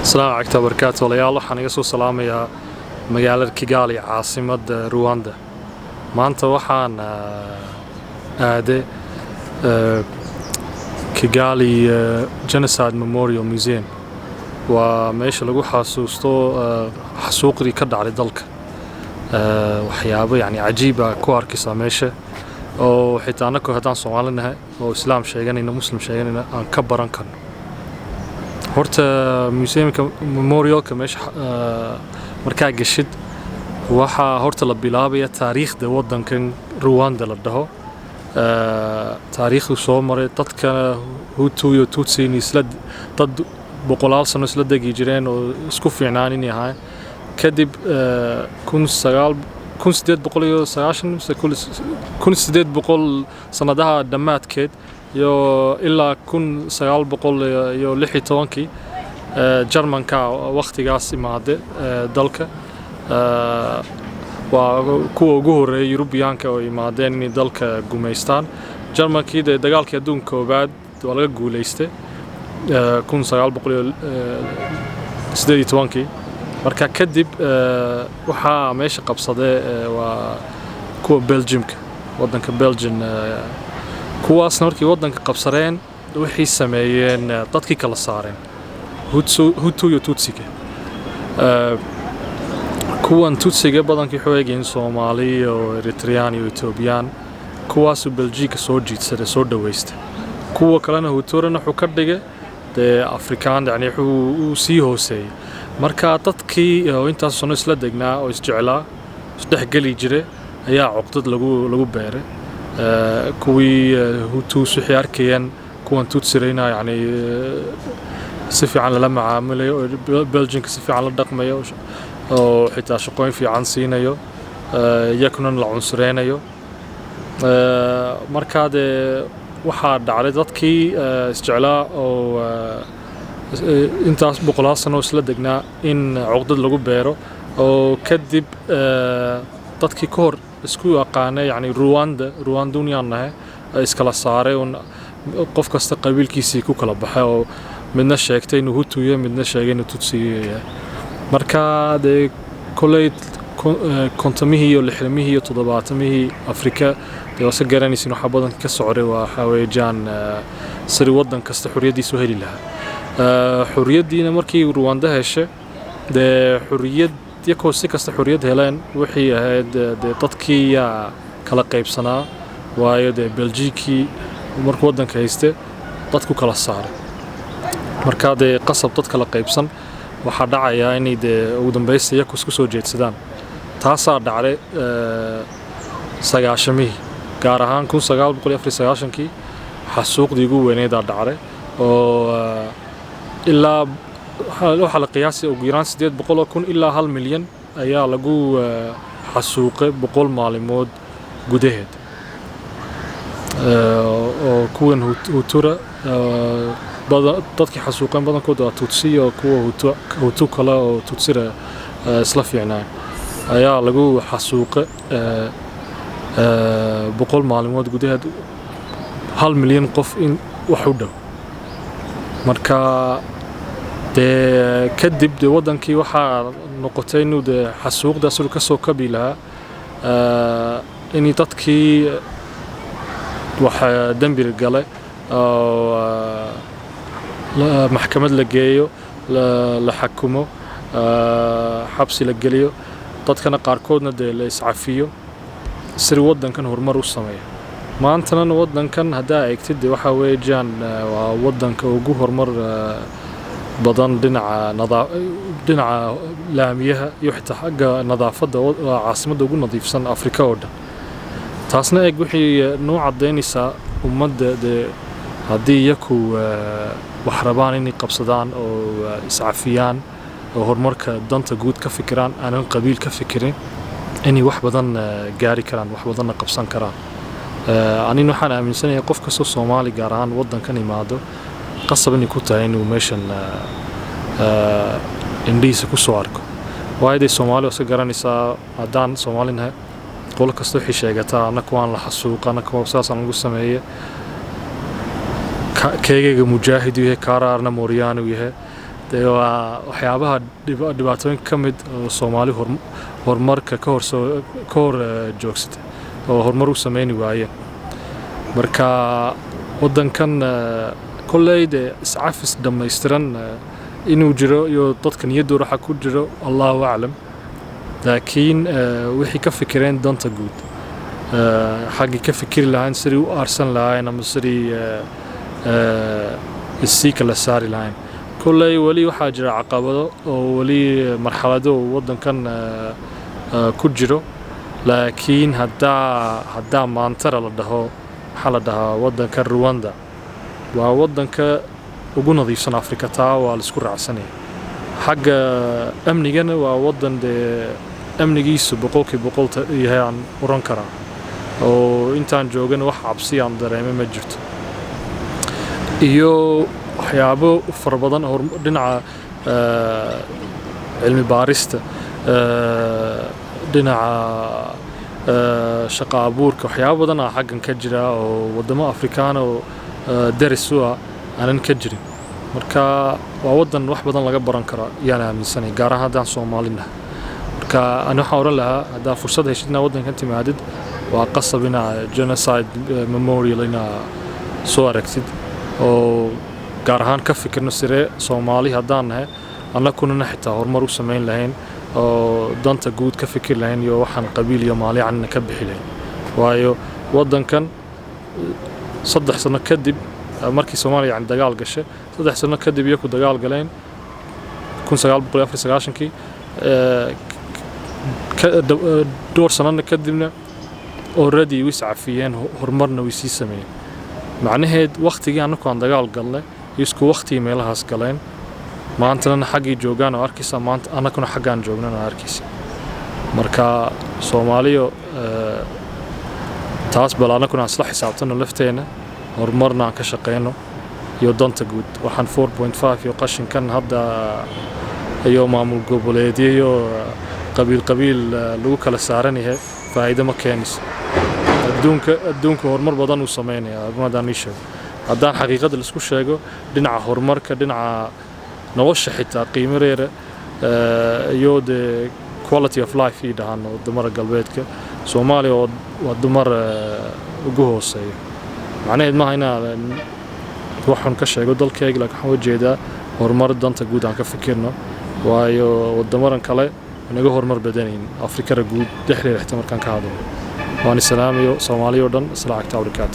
السلام عليكم وبركاته walaalayaal waxaan iga soo salaamayaa magaalada Kigali caasimadda Rwanda maanta waxaan aaday Kigali Genocide Memorial Museum waa meesha lagu xasuusto xasuuqdii ka dhacday dalka waxyaabo yani cajiib ah ku arkaysa meesha oo xitaa anako hadaan Soomaalinahay oo Islaam sheeganayna Muslim sheeganayna aan ka baran karno horta museumka memorialka meesha markaa gashid waxa horta la bilaabaya taariikhda wadankan Rwanda la dhaho taariikhdu soo maray dadka Hutu iyo Tutsi isla dad boqolaal sano isla degi jireen oo isku fiicnaan inay ahaayeen kadib 1890 sanadaha dhamaadkeed iyo ilaa 1916 Jarmanka waqtigaas imaade dalka waa kuwa ugu horeeyay Yurubiyaanka oo imaadeen in dalka gumeystaan Jarmankii dagaalkii adduunka koobaad waa laga guuleystay 1918 marka kadib waxa meesha qabsaday waa kuwa Belgiumka wadanka Belgian kuwaasna markii wadanka qabsadeen wixii sameeyeen dadkii kala saareen Hutu iyo Tutsiga kuwan Tutsiga badankii xoogeen Soomaali iyo Eritrean iyo Ethiopian kuwaas Belgiika soo jiidsaday soo dhaweystay kuwa kalena Huturana wuxuu ka dhigay Afrikaan yani uu sii hooseeyay marka dadkii intaas sano isla degnaa oo isjeclaa isdhexgali jiray ayaa caqdad lagu beeray kuwii Hutu wixii arkayeen kuwan Tutsirayna yani si fiican la macaamilayo Belgiumka si fiican la dhaqmayo oo xitaa shaqooyin fiican siinayo yakuna la cunsureynayo marka waxa dhacday dadkii isjeclaa oo intaas boqolaal sano isla degnaa in caqdad lagu beero oo kadib dadkii ka hor isku yaqaanay yani Rwanduniyaanahay iskala saaray oo qof kasta qabiilkiisii ku kala baxay oo midna sheegtay inuu Hutu yahay midna sheegay inuu Tutsi yahay marka kolay kontamihii iyo lixdamihii iyo toddobaatmihii Afrika wasa garanaysin waxa badan ka socday waxa weeyaan sari wadan kasta xuriyadiisu heli lahaa xuriyadiina markii Rwanda heshay xuriyad yakoo si kasta xuriyad heleen wixii ahayd dadkii kala qaybsanaa waayo Belgiiki markuu wadanka haystay dadku kala saaray marka qasab dad kala qaybsan waxa dhacaya in ugu dambeysay yakoo isku soo jeedsadaan taasaa dhacday sagaashamii gaar ahaan 1994 xasuuqdii ugu weyneed dhacday oo ilaa waxa la qiyaasay ugu yaraan 800,000 ilaa 1 milyan ayaa lagu xasuuqay 100 maalmood gudaheed oo kuwan Hutura dadkii xasuuqeen badankooda waa Tutsi iyo kuwa Hutu kale oo Tutsira isla fiicnaa ayaa lagu xasuuqay 100 maalmood gudaheed 1 milyan qof in wax u dhow marka kadib wadankii waxa noqotay inuu xasuuqdaas ka soo kabi lahaa in dadkii waxa dambi galay oo maxkamad la geeyo la xakumo xabsi la geliyo dadkana qaarkoodna la iscafiyo sir wadankan horumar u sameeyo maantana wadankan hadaa eegtid waxa weeyaan waa wadanka ugu horumar badan dhinaca laamiyaha iyo xitaa xagga nadaafadda waa caasimadda ugu nadiifsan Afrika oo dhan taasna eeg wixii noo cadeynaysa ummadda haddii yaku wax rabaan inay qabsadaan oo iscafiyaan oo horumarka danta guud ka fikiraan aanan qabiil ka fikirin inay wax badan gaari karaan wax badan qabsan karaan anina waxaan aaminsanahay qof kasta Soomaali gaar ahaan wadankan imaado qasab inay ku tahay inuu meeshan indhiisa ku soo arko waayo Soomaali oo garanaysa hadaan Soomaalinahay qol kasta wixii sheegataa anaka waan la xasuuqa anaka saasan lagu sameeyay keegayga mujaahid yahay kaararna Mooriyaano yahay dee waa waxyaabaha dhibaatooyin ka mid oo Soomaali horumarka ka hor joogsatay oo horumar u sameeyni waayeen marka wadankan kolley dee iscafis dhammaystiran inuu jiro iyo dadka niyadooda waxa ku jiro Allahu a'lam laakiin wixii ka fikireen danta guud xaqi ka fikir lahayn sidii u aarsan lahayn ama sidii isii kala saari lahayn kolley wali waxaa jira caqabado oo wali marxalado wadankan ku jiro laakiin haddaa maantara la dhaho waxaa la dhahaa wadanka Rwanda waa wadanka ugu nadiifsan Afrika taa waa la isku raacsanaya xagga amnigana waa wadan dee amnigiisu boqolkiiba boqol yahay aan oran karaa oo intaan joogana wax cabsi aan dareemay ma jirto iyo waxyaabo fara badan oo dhinaca cilmi baarista dhinaca shaqo abuurka waxyaabo badan ah xaggan ka jira oo wadamo Afrikaan oo daris u ah aanan ka jirin marka waa wadan wax badan laga baran karo yaan aaminsanay gaar ahaan haddaan Soomaalina marka ana waxaan oran lahaa haddaa fursad heshidna wadankan timaadid waa qasab inaa genocide memorial inaa soo aragtid oo gaar ahaan ka fikirno sire Soomaali haddaan nahay annaguna xitaa horumar u sameyn lahayn oo danta guud ka fikir lahayn iyo waxaan qabiil iyo maalican ka bixi lahayn waayo wadankan 3 sano kadib markii Soomaaliya aan dagaal gashay 3 sano kadib iyo ku dagaal galeen 1994 door sano kadibna already wiscafiyeen horumarna way sii sameeyeen macnaheed waqtigii anagu aan dagaal galnay isku waqti meelahaas galeen maantana xaqii joogaan oo arkaysa maanta anaguna xaqaan joognana arkaysa marka Soomaaliyo taas bal anaguna isla xisaabtano lafteena horumarna aan ka shaqeyno iyo danta guud waxaan 4.5 iyo qashinkan hadda iyo maamul goboleedyo iyo qabiil lagu kala saaran yahay faa'iido ma keenayso adduunka horumar badan uu sameeynaya armadan isha haddaan xaqiiqada la isku sheego dhinaca horumarka dhinaca nolosha xitaa qiimareera iyo the quality of life ii dhahan wadamada galbeedka Soomaaliya waa dumar ugu hooseeya macnaheed maaha inaan waxaan ka sheego dalkayga laakiin waxaan ujeedaa horumar danta guud aan ka fikirno waayo wadamadan kale naga horumar badanayn Afrikada guud dhexdeeda xitaa markaan ka hadlo waan islaamiyo Soomaaliya oo dhan islaa agta awrikaad